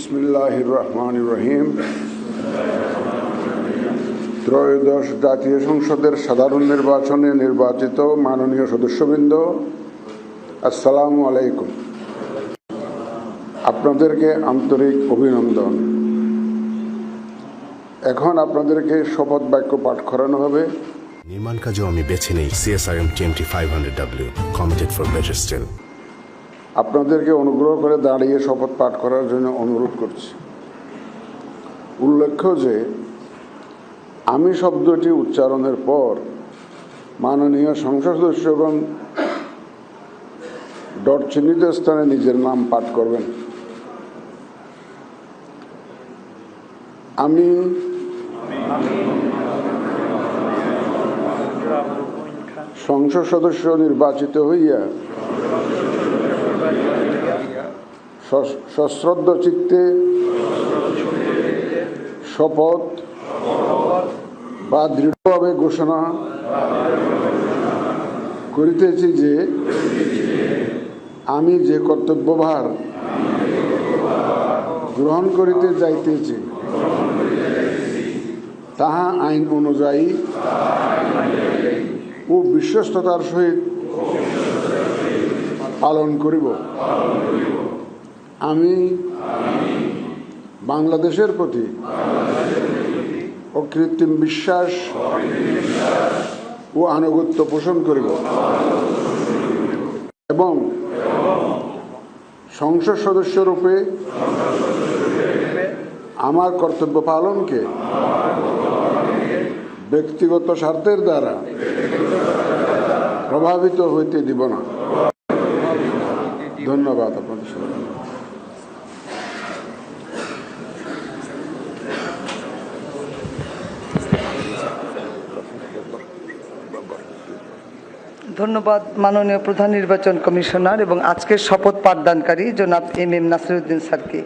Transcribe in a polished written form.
বিসমিল্লাহির রহমানির রহিম। ত্রয়োদশ জাতীয় সংসদের সাধারণ নির্বাচনে নির্বাচিত মাননীয় সদস্যবৃন্দ, আসসালামু আলাইকুম। আপনাদেরকে আন্তরিক অভিনন্দন। এখন আপনাদেরকে শপথ বাক্য পাঠ করানো হবে। নির্মাণ কাজেও আমি বেছে নেই CSRM TMT 500W, Committed for Better Still। আপনাদেরকে অনুগ্রহ করে দাঁড়িয়ে শপথ পাঠ করার জন্য অনুরোধ করছি। উল্লেখ্য যে আমি শব্দটি উচ্চারণের পর মাননীয় সংসদ সদস্যগণ ডট চিহ্নিত স্থানে নিজের নাম পাঠ করবেন। আমি সংসদ সদস্য নির্বাচিত হইয়া সশ্রদ্ধ চিত্তে শপথ বা দৃঢ়ভাবে ঘোষণা করিতেছি যে আমি যে কর্তব্যভার গ্রহণ করিতে যাইতেছি তাহা আইন অনুযায়ী ও বিশ্বস্ততার সহিত পালন করিব। আমি বাংলাদেশের প্রতি অকৃত্রিম বিশ্বাস ও আনুগত্য পোষণ করিব এবং সংসদ সদস্যরূপে আমার কর্তব্য পালনকে ব্যক্তিগত স্বার্থের দ্বারা প্রভাবিত হইতে দিব না। ধন্যবাদ আপনাদের সবাই। ধন্যবাদ মাননীয় প্রধান নির্বাচন কমিশনার এবং আজকের শপথ পাঠদানকারী জনাব MM নাসিরউদ্দিন স্যারকে।